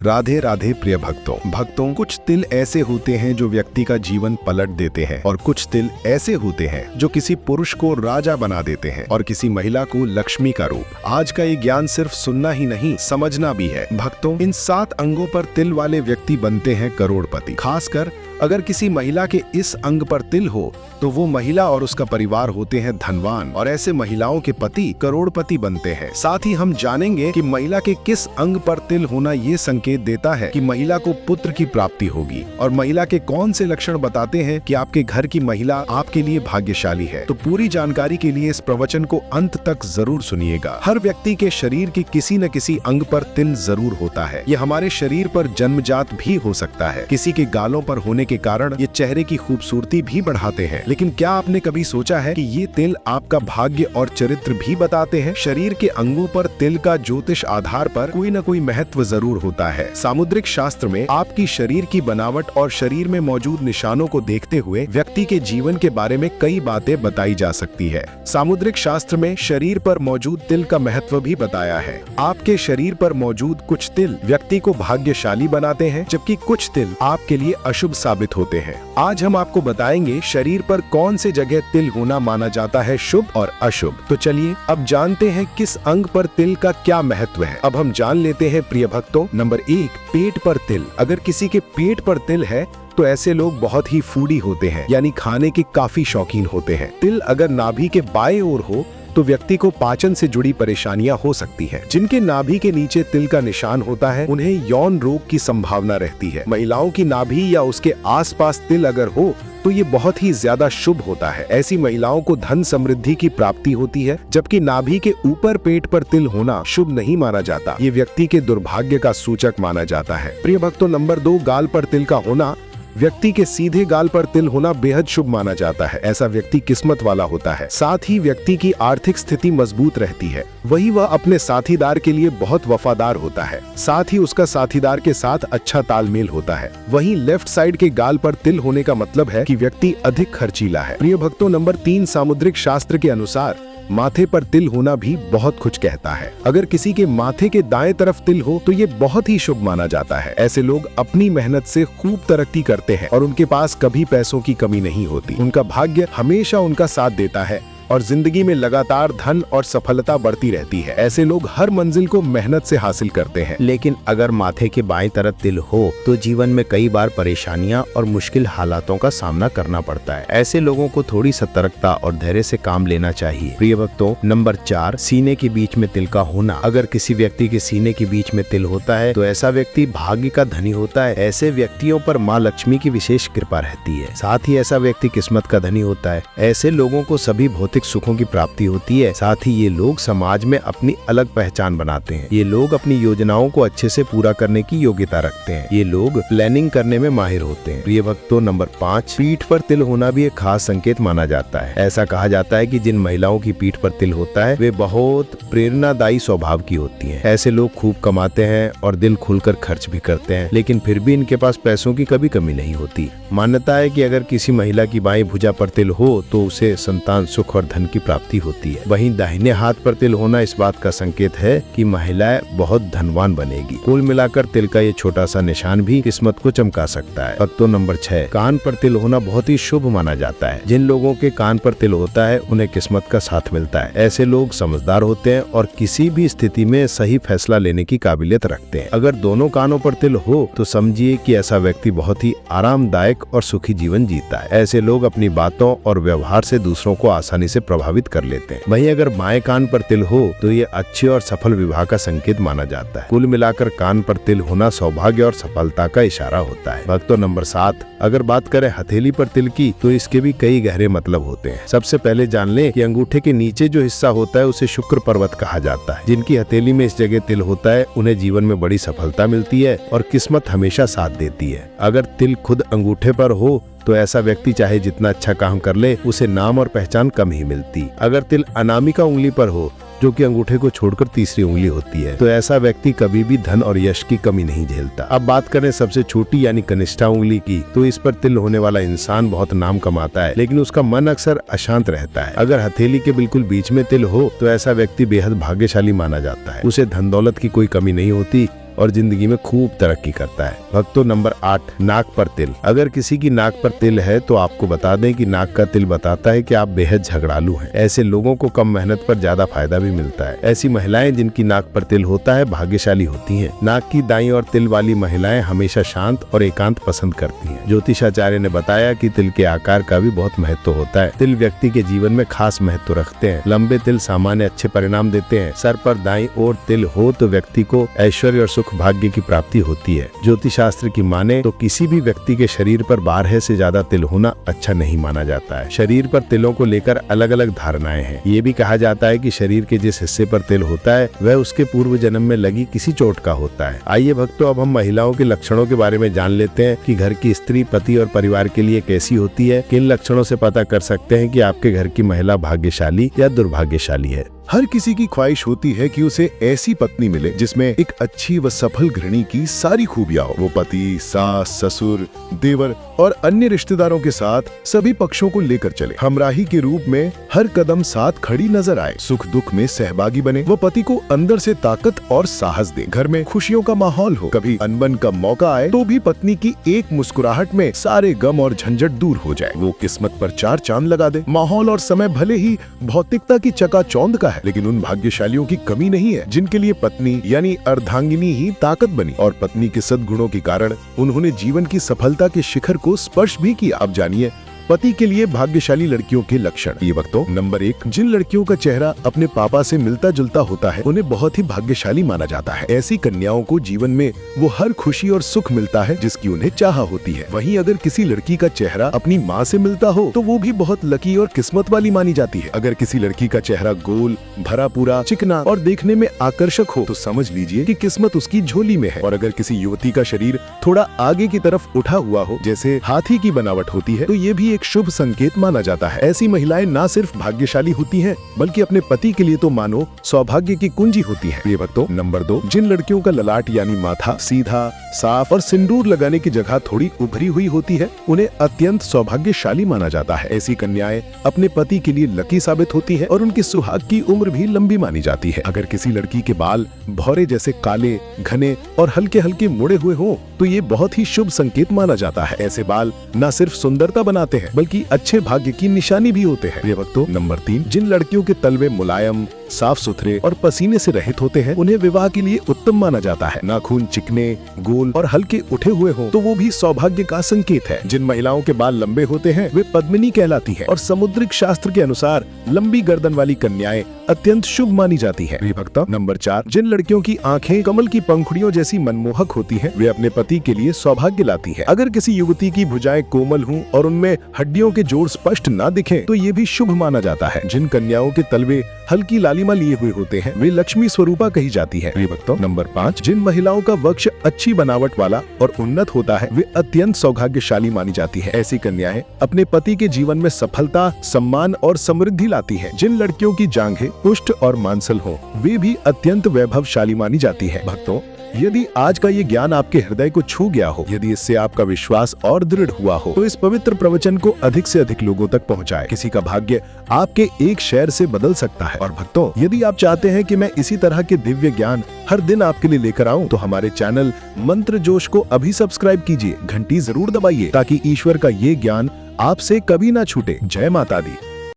राधे राधे प्रिय भक्तों कुछ तिल ऐसे होते हैं जो व्यक्ति का जीवन पलट देते हैं और कुछ तिल ऐसे होते हैं जो किसी पुरुष को राजा बना देते हैं और किसी महिला को लक्ष्मी का रूप। आज का ये ज्ञान सिर्फ सुनना ही नहीं, समझना भी है। भक्तों, इन 7 अंगों पर तिल वाले व्यक्ति बनते हैं करोड़पति। खासकर अगर किसी महिला के इस अंग पर तिल हो तो वो महिला और उसका परिवार होते हैं धनवान और ऐसे महिलाओं के पति करोड़पति बनते हैं। साथ ही हम जानेंगे कि महिला के किस अंग पर तिल होना ये संकेत देता है कि महिला को पुत्र की प्राप्ति होगी और महिला के कौन से लक्षण बताते हैं कि आपके घर की महिला आपके लिए भाग्यशाली है। तो पूरी जानकारी के लिए इस प्रवचन को अंत तक जरूर सुनिएगा। हर व्यक्ति के शरीर के किसी न किसी अंग पर तिल जरूर होता है। ये हमारे शरीर पर जन्मजात भी हो सकता है। किसी के गालों पर होने के कारण ये चेहरे की खूबसूरती भी बढ़ाते हैं। लेकिन क्या आपने कभी सोचा है कि ये तिल आपका भाग्य और चरित्र भी बताते हैं? शरीर के अंगों पर तिल का ज्योतिष आधार पर कोई न कोई महत्व जरूर होता है। सामुद्रिक शास्त्र में आपकी शरीर की बनावट और शरीर में मौजूद निशानों को देखते हुए व्यक्ति के जीवन के बारे में कई बातें बताई जा सकती है। सामुद्रिक शास्त्र में शरीर पर मौजूद तिल का महत्व भी बताया है। आपके शरीर पर मौजूद कुछ तिल व्यक्ति को भाग्यशाली बनाते हैं, जबकि कुछ तिल आपके लिए अशुभ साबित होते हैं। आज हम आपको बताएंगे शरीर पर कौन से जगह तिल होना माना जाता है शुभ और अशुभ। तो चलिए अब जानते हैं किस अंग पर तिल का क्या महत्व है। अब हम जान लेते हैं प्रिय भक्तों। नंबर 1, पेट पर तिल। अगर किसी के पेट पर तिल है तो ऐसे लोग बहुत ही फूडी होते हैं, यानी खाने के काफी शौकीन होते हैं। तिल अगर नाभि के बाएं ओर हो तो व्यक्ति को पाचन से जुड़ी परेशानियां हो सकती हैं। जिनके नाभि के नीचे तिल का निशान होता है उन्हें यौन रोग की संभावना रहती है। महिलाओं की नाभि या उसके आसपास तिल अगर हो तो ये बहुत ही ज्यादा शुभ होता है। ऐसी महिलाओं को धन समृद्धि की प्राप्ति होती है, जबकि नाभि के ऊपर पेट पर तिल होना शुभ नहीं माना जाता। ये व्यक्ति के दुर्भाग्य का सूचक माना जाता है। प्रिय भक्तों, नंबर 2, गाल पर तिल का होना। व्यक्ति के सीधे गाल पर तिल होना बेहद शुभ माना जाता है। ऐसा व्यक्ति किस्मत वाला होता है। साथ ही व्यक्ति की आर्थिक स्थिति मजबूत रहती है। वही वह अपने साथीदार के लिए बहुत वफादार होता है। साथ ही उसका साथीदार के साथ अच्छा तालमेल होता है। वहीं लेफ्ट साइड के गाल पर तिल होने का मतलब है कि व्यक्ति अधिक खर्चीला है। प्रिय भक्तों, नंबर 3, सामुद्रिक शास्त्र के अनुसार माथे पर तिल होना भी बहुत कुछ कहता है। अगर किसी के माथे के दाएं तरफ तिल हो तो ये बहुत ही शुभ माना जाता है। ऐसे लोग अपनी मेहनत से खूब तरक्की करते हैं और उनके पास कभी पैसों की कमी नहीं होती। उनका भाग्य हमेशा उनका साथ देता है और जिंदगी में लगातार धन और सफलता बढ़ती रहती है। ऐसे लोग हर मंजिल को मेहनत से हासिल करते हैं। लेकिन अगर माथे के बाएं तरफ तिल हो तो जीवन में कई बार परेशानियां और मुश्किल हालातों का सामना करना पड़ता है। ऐसे लोगों को थोड़ी सतर्कता और धैर्य से काम लेना चाहिए। प्रिय भक्तों, नंबर 4, सीने के बीच में तिल का होना। अगर किसी व्यक्ति के सीने के बीच में तिल होता है तो ऐसा व्यक्ति भाग्य का धनी होता है। ऐसे व्यक्तियों पर माँ लक्ष्मी की विशेष कृपा रहती है। साथ ही ऐसा व्यक्ति किस्मत का धनी होता है। ऐसे लोगों को सभी भौतिक सुखों की प्राप्ति होती है। साथ ही ये लोग समाज में अपनी अलग पहचान बनाते हैं। ये लोग अपनी योजनाओं को अच्छे से पूरा करने की योग्यता रखते हैं। ये लोग प्लानिंग करने में माहिर होते हैं। प्रिय भक्तों, नंबर 5, पीठ पर तिल होना भी एक खास संकेत माना जाता है। ऐसा कहा जाता है कि जिन महिलाओं की पीठ पर तिल होता है वे बहुत प्रेरणादायी स्वभाव की होती हैं। ऐसे लोग खूब कमाते हैं और दिल खुलकर खर्च भी करते हैं, लेकिन फिर भी इनके पास पैसों की कभी कमी नहीं होती। मान्यता है कि अगर किसी महिला की बाएं भुजा पर तिल हो तो उसे संतान सुख और धन की प्राप्ति होती है। वहीं दाहिने हाथ पर तिल होना इस बात का संकेत है कि महिलाएं बहुत धनवान बनेगी। कुल मिलाकर तिल का ये छोटा सा निशान भी किस्मत को चमका सकता है। भक्तों, नंबर 6, कान पर तिल होना बहुत ही शुभ माना जाता है। जिन लोगों के कान पर तिल होता है उन्हें किस्मत का साथ मिलता है। ऐसे लोग समझदार होते हैं और किसी भी स्थिति में सही फैसला लेने की काबिलियत रखते हैं। अगर दोनों कानों पर तिल हो तो समझिए कि ऐसा व्यक्ति बहुत ही आरामदायक और सुखी जीवन जीता है। ऐसे लोग अपनी बातों और व्यवहार से दूसरों को आसानी से प्रभावित कर लेते हैं। वहीं अगर बाएं कान पर तिल हो तो ये अच्छे और सफल विवाह का संकेत माना जाता है। कुल मिलाकर कान पर तिल होना सौभाग्य और सफलता का इशारा होता है। भक्तों, नंबर 7, अगर बात करें हथेली पर तिल की तो इसके भी कई गहरे मतलब होते हैं। सबसे पहले जान लें कि अंगूठे के नीचे जो हिस्सा होता है उसे शुक्र पर्वत कहा जाता है। जिनकी हथेली में इस जगह तिल होता है उन्हें जीवन में बड़ी सफलता मिलती है और किस्मत हमेशा साथ देती है। अगर तिल खुद अंगूठे पर हो तो ऐसा व्यक्ति चाहे जितना अच्छा काम कर ले उसे नाम और पहचान कम ही मिलती। अगर तिल अनामिका उंगली पर हो, जो कि अंगूठे को छोड़कर तीसरी उंगली होती है, तो ऐसा व्यक्ति कभी भी धन और यश की कमी नहीं झेलता। अब बात करें सबसे छोटी यानी कनिष्ठा उंगली की, तो इस पर तिल होने वाला इंसान बहुत नाम कमाता है, लेकिन उसका मन अक्सर अशांत रहता है। अगर हथेली के बिल्कुल बीच में तिल हो तो ऐसा व्यक्ति बेहद भाग्यशाली माना जाता है। उसे धन दौलत की कोई कमी नहीं होती और जिंदगी में खूब तरक्की करता है। भक्तों, नंबर 8, नाक पर तिल। अगर किसी की नाक पर तिल है तो आपको बता दें कि नाक का तिल बताता है कि आप बेहद झगड़ालू हैं। ऐसे लोगों को कम मेहनत पर ज्यादा फायदा भी मिलता है। ऐसी महिलाएं जिनकी नाक पर तिल होता है भाग्यशाली होती हैं। नाक की दाईं और तिल वाली महिलाएं हमेशा शांत और एकांत पसंद करती हैं। ज्योतिषाचार्य ने बताया कि तिल के आकार का भी बहुत महत्व होता है। तिल व्यक्ति के जीवन में खास महत्व रखते हैं। लंबे तिल सामान्य अच्छे परिणाम देते हैं। सर पर दाईं ओर तिल हो तो व्यक्ति को ऐश्वर्य और सुख भाग्य की प्राप्ति होती है। ज्योतिष शास्त्र की माने तो किसी भी व्यक्ति के शरीर पर 12 से ज्यादा तिल होना अच्छा नहीं माना जाता है। शरीर पर तिलों को लेकर अलग अलग धारणाएं हैं। ये भी कहा जाता है कि शरीर के जिस हिस्से पर तिल होता है वह उसके पूर्व जन्म में लगी किसी चोट का होता है। आइए भक्तों, अब हम महिलाओं के लक्षणों के बारे में जान लेते हैं कि घर की स्त्री पति और परिवार के लिए कैसी होती है। किन लक्षणों से पता कर सकते हैं कि आपके घर की महिला भाग्यशाली या दुर्भाग्यशाली है। हर किसी की ख्वाहिश होती है कि उसे ऐसी पत्नी मिले जिसमें एक अच्छी व सफल गृहिणी की सारी खूबियां हो। वो पति, सास, ससुर, देवर और अन्य रिश्तेदारों के साथ सभी पक्षों को लेकर चले। हमराही के रूप में हर कदम साथ खड़ी नजर आए। सुख दुख में सहभागी बने। वो पति को अंदर से ताकत और साहस दे। घर में खुशियों का माहौल हो। कभी अनबन का मौका आए तो भी पत्नी की एक मुस्कुराहट में सारे गम और झंझट दूर हो जाए। वो किस्मत पर 4 चांद लगा दे। माहौल और समय भले ही भौतिकता की चकाचौंध का है, लेकिन उन भाग्यशालियों की कमी नहीं है जिनके लिए पत्नी यानी अर्धांगिनी ही ताकत बनी और पत्नी के सद्गुणों के कारण उन्होंने जीवन की सफलता के शिखर को स्पर्श भी किया। अब जानिए पति के लिए भाग्यशाली लड़कियों के लक्षण। ये वक्तों, नंबर 1, जिन लड़कियों का चेहरा अपने पापा से मिलता जुलता होता है उन्हें बहुत ही भाग्यशाली माना जाता है। ऐसी कन्याओं को जीवन में वो हर खुशी और सुख मिलता है जिसकी उन्हें चाह होती है। वहीं अगर किसी लड़की का चेहरा अपनी माँ से मिलता हो तो वो भी बहुत लकी और किस्मत वाली मानी जाती है। अगर किसी लड़की का चेहरा गोल, भरा पूरा, चिकना और देखने में आकर्षक हो तो समझ लीजिए कि किस्मत उसकी झोली में है। और अगर किसी युवती का शरीर थोड़ा आगे की तरफ उठा हुआ हो, जैसे हाथी की बनावट होती है, तो ये भी शुभ संकेत माना जाता है। ऐसी महिलाएं ना सिर्फ भाग्यशाली होती हैं, बल्कि अपने पति के लिए तो मानो सौभाग्य की कुंजी होती है। प्रिय भक्तों, नंबर 2, जिन लड़कियों का ललाट यानी माथा सीधा, साफ और सिंदूर लगाने की जगह थोड़ी उभरी हुई होती है उन्हें अत्यंत सौभाग्यशाली माना जाता है। ऐसी कन्याएं अपने पति के लिए लकी साबित होती है और उनकी सुहाग की उम्र भी लंबी मानी जाती है। अगर किसी लड़की के बाल भौरे जैसे काले, घने और हल्के हल्के मुड़े हुए हों तो ये बहुत ही शुभ संकेत माना जाता है। ऐसे बाल न सिर्फ सुंदरता बनाते हैं बल्कि अच्छे भाग्य की निशानी भी होते हैं। प्रिय भक्तों, नंबर 3, जिन लड़कियों के तलवे मुलायम, साफ सुथरे और पसीने से रहित होते हैं उन्हें विवाह के लिए उत्तम माना जाता है। नाखून चिकने, गोल और हल्के उठे हुए हों तो वो भी सौभाग्य का संकेत है। जिन महिलाओं के बाल लंबे होते हैं वे पद्मिनी कहलाती हैं और समुद्रिक शास्त्र के अनुसार लंबी गर्दन वाली कन्याएं अत्यंत शुभ मानी जाती हैं। प्रिय भक्तों, नंबर 4, जिन लड़कियों की आंखें कमल की पंखुड़ियों जैसी मनमोहक होती हैं वे अपने पति के लिए सौभाग्य लाती हैं। अगर किसी युवती की भुजाएं कोमल हों और उनमें हड्डियों के जोड़ स्पष्ट ना दिखें तो ये भी शुभ माना जाता है। जिन कन्याओं के तलवे हल्की लालिमा लिए हुए होते हैं वे लक्ष्मी स्वरूपा कही जाती है। प्रिय भक्तों, नंबर 5, जिन महिलाओं का वक्ष अच्छी बनावट वाला और उन्नत होता है वे अत्यंत सौभाग्यशाली मानी जाती है। ऐसी कन्याएं अपने पति के जीवन में सफलता, सम्मान और समृद्धि लाती है। जिन लड़कियों की जांघें पुष्ट और मांसल हो वे भी अत्यंत वैभवशाली मानी जाती है। भक्तों, यदि आज का ये ज्ञान आपके हृदय को छू गया हो, यदि इससे आपका विश्वास और दृढ़ हुआ हो तो इस पवित्र प्रवचन को अधिक से अधिक लोगों तक पहुंचाएं। किसी का भाग्य आपके एक शेयर से बदल सकता है। और भक्तों, यदि आप चाहते हैं कि मैं इसी तरह के दिव्य ज्ञान हर दिन आपके लिए लेकर आऊं तो हमारे चैनल मंत्र जोश को अभी सब्सक्राइब कीजिए, घंटी जरूर दबाइए ताकि ईश्वर का ये ज्ञान आपसे कभी ना छूटे। जय माता दी।